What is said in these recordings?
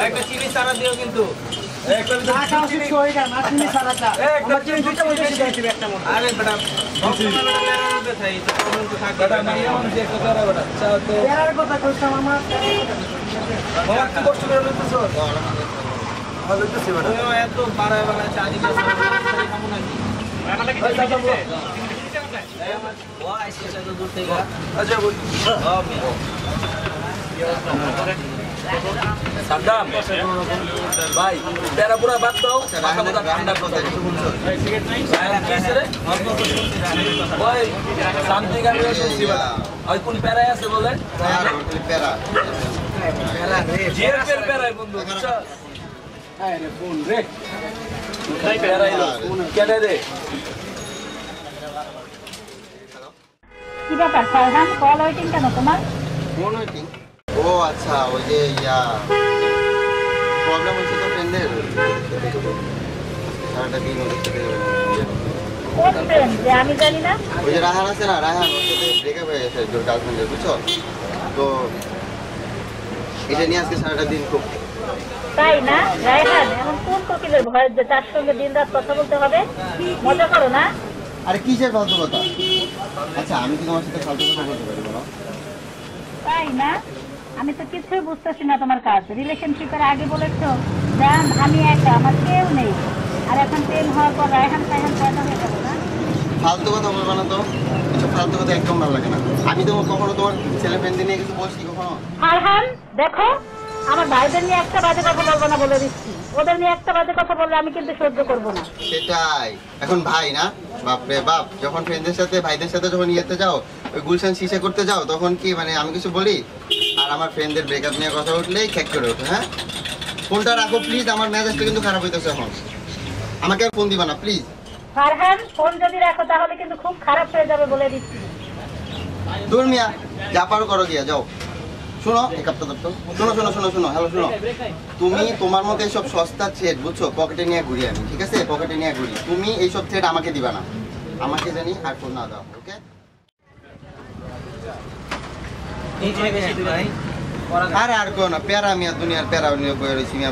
একটা চিনি সারা দিও কিন্তু সাদ্দাম ভাই তেরা পুরা বাদ দাও মাথা মাথা ঠান্ডা করতে ওই সামথিং আমি শুনছি ওই কোন প্যারায় আছে বলে প্যারা জিএফের প্যারায় বন্ধু আচ্ছা আরে ফোন রে কোথায় প্যারায় ফোন কেন রে কি ব্যাপার ফারহান কল ওয়েটিং কেন তোমার? Phone waiting? ও আচ্ছা, ওই যে প্রবলেম হচ্ছে তো ফ্রেন্ডের, সারাটা দিন ওদের সাথে কোন ফ্রেন্ড যে আমি জানি না? ওই যে রায়হান আছে না, রায়হান ওর সাথে ব্রেকআপ হয়ে গেছে গার্লফ্রেন্ডের, বুঝছো তো এটা নিয়ে আজকে সারাটা দিন খুব। তাই না রায়হান, এখন কোন কোকিলের ভয় যে তার সঙ্গে দিন রাত কথা বলতে হবে? মজা করো না? আরে কিসের ফালতু কথা? আচ্ছা আমি কি তোমার সাথে ফালতু কথা বলতে পারি বলো? তাই না, আমি তো কিছুই বুঝতেছি না তোমার কাজ। রিলেশনশিপের আগে বলেছো জান আমি একা, আমার কেউ নেই, আর এখন প্রেম হওয়ার পর রায়হান ফায়হান পয়দা হয়ে গেল না? ফালতু কথা বলবো না তো, এসব ফালতু কথা একদম ভালো লাগে না। আমি তো কখনো তোমার ছেলে ফ্রেন্ডদের নিয়ে কিছু বলছি কখনো? ফারহান দেখো, আমার ভাইদের নিয়ে একটা বাজে কথা বলবো না বলে দিচ্ছি, ওদের নিয়ে একটা বাজে কথা বললে আমি কিন্তু সহ্য করবো না। সেটাই, এখন ভাই না, বাপরে বাপ, যখন ফ্রেন্ডদের সাথে ভাইদের সাথে যখন ইয়েতে যাও, ওই গুলশান শিশে করতে যাও, তখন কি মানে আমি কিছু বলি? আর আমার ফ্রেন্ডদের ব্রেকআপ নিয়ে কথা উঠলেই খ্যাক করে ওঠে। হ্যাঁ, ফোনটা রাখো প্লিজ, আমার মেজাজটা কিন্তু খারাপ হইতেছে এখন। আমাকে আর ফোন দিবা না প্লিজ। ফারহান ফোন যদি রাখো তাহলে কিন্তু খুব খারাপ হয়ে যাবে বলে দিচ্ছি। দূর মিয়া, যা পারো করো গিয়া যাও। শোনো এক কাপটা ধরতো, শোনো শোনো শোনো শোনো, হ্যালো শোনো, তুমি তোমার মতো এইসব সস্তা থ্রেড বুঝছো পকেটে নিয়ে ঘুরি আমি, ঠিক আছে? পকেটে নিয়ে ঘুরি, তুমি এইসব থ্রেড আমাকে দিবা না, আমাকে জানি আর ফোন না দাও, ওকে? আরে আর কেউ না, প্যারা মিয়া, দুনিয়ার প্যারা নিয়ে বয়ে রয়েছি মিয়া।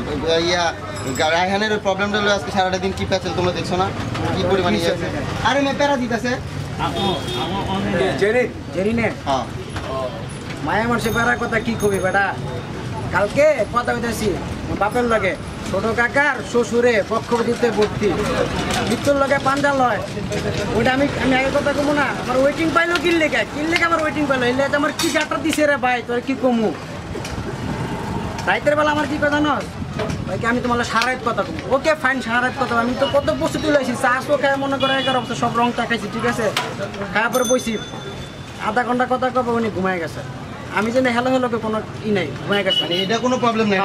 রায়হানের প্রবলেমটা হলো আজকে সারাটা দিন কি প্যাচেল তোমরা দেখছো না কি পরিমাণে? আরে মেয়ে প্যারা দিতেছে হ্যাঁ মায়া মানুষের বেড়ার কথা কি কবি বেটা, কালকে কথা হইতেছি বাপের লগে ছোট কাকার শ্বশুরে পক্ষ দিতে ভর্তি, মৃত্যুর লগে পাঞ্জা লয়, ওইটা আমি আগে কথা কমু না। আমার ওয়েটিং পাইলো কিনলে আমার ওয়েটিং পাইলো, এলে আমার কি গাটা দিছে রে ভাই, তোর কি কমু? রাইতের বেলা আমার কি কথা নস ভাইকে, আমি তোমার সারাইত কথা কমু। ওকে ফাইন, সারাইত কথা, আমি তো কত বস্তু তুলে আসি, চাষও খাই মনে করে এগার সব রংটা খাইছি, ঠিক আছে? খাওয়ার পরে বইছি, আধা ঘন্টা কথা কব উনি ঘুমাই গেছে, আমি জানি হেলো হেলোকে কোনো ই নাই, ঘুমাই গেছে। মানে এটা কোনো প্রবলেম নাই,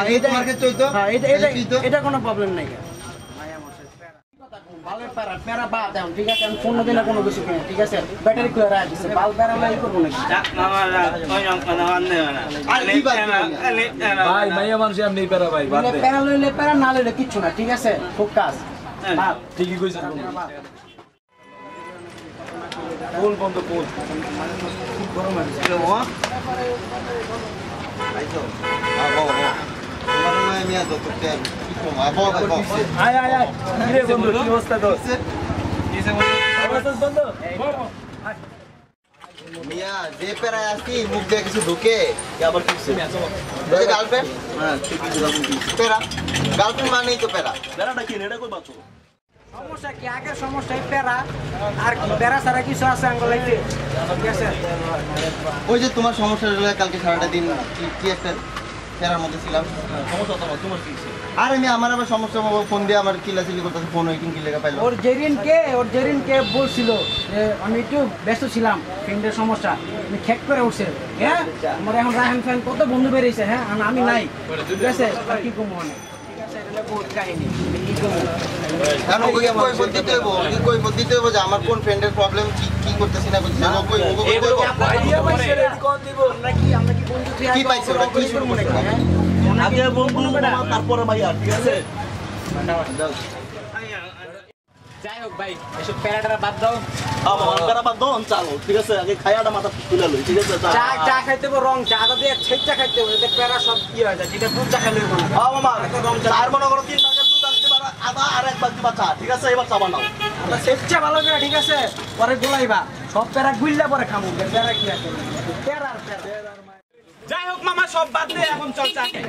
এটা কোনো প্রবলেম নাই। ঠিক আছে, আমি ফোন দিলে কোনো কিছু কিনে, ঠিক আছে? ব্যাটারি খুলে রাখ দিচ্ছে, বাল বেড়ালাই করবো নাকি? ভাই মাইয়া মানুষ এমনি প্যারা ভাই, বাদ দে। প্যারা লইলে প্যারা, না লইলে কিচ্ছু না, ঠিক আছে? খুব কাজ ঠিকই কইছেন কোন বন্ধু কোন খুব গরম আছে। আয় আয় আয়, কি রে বন্ধু, কি অবস্থা তোর? মিয়া যে প্যারায় আসি মুখ দিয়ে কিছু ঢুকে আবার কিছু গার্লফ্রেন্ড, হ্যাঁ প্যারা, গার্লফ্রেন্ড মানেই তো প্যারা। প্যারাটা কি এটা কই বাঁচো? সমস্যা কি আগের সমস্যা এই প্যারা, আর কি প্যারা ছাড়া কিছু আছে আঙ্গুলাইতে, ঠিক আছে? ওই যে তোমার সমস্যা হলো কালকে সারাটা দিন কি একটা প্যারার মধ্যে ছিলাম। সমস্যা তোমার কি? আর আমি আমার আবার সমস্যা, ফোন দিয়ে আমার কিলাচিলি করতেছে, ফোন ওয়েটিং কি লেখা পাইলো। ওর জেরিনকে বলছিল যে আমি একটু ব্যস্ত ছিলাম, ফ্রেন্ডের সমস্যা, আমি খেক করে উঠছে। হ্যাঁ, আমার এখন রায়হান ফ্যান কত বন্ধু বেরিয়েছে, হ্যাঁ আমি নাই, ঠিক আছে? আর কি কমো অনেক, ঠিক আছে? এটা বহুত কাহিনী। কারণ ওকে কৈফিয়ত দিতে হইব, ওকে কৈফিয়ত দিতে হইব যে আমার কোন ফ্রেন্ডের প্রবলেম কি করতেছি না করতেছি না ওকে আইডিয়া পাইছে রেডি কোন দিব আমরা কি বন্ধু তুই কি পাইছে ওটা কি শুরু মনে করছে? আগে বন্ধু তারপরে ভাইয়া ঠিক আছে যাই হোক ভাই এসব প্যারাটা বাদ দাও আমার বেড়া বাদ দাও চালো ঠিক আছে আগে খায়াটা মাথা তুলে লই ঠিক আছে চা চা খাইতে হবে রং চা দিয়ে ছেঁচা খাইতে হবে যাতে প্যারা সব কি হয়ে যায় যেটা দুধ চা খাইলে হবে না মামা চার মনে করো 3 ভাগের দুধ আনতে পারা আদা আর 1 ভাগ দিবা চা ঠিক আছে এবার চা বানাও আমরা ছেঁচা ভালো করে ঠিক আছে পরে গোলাইবা সব প্যারা গুইল্লা পরে খামু প্যারা কি আছে প্যারা যাই হোক মামা সব বাদ দে এখন চল চা খাই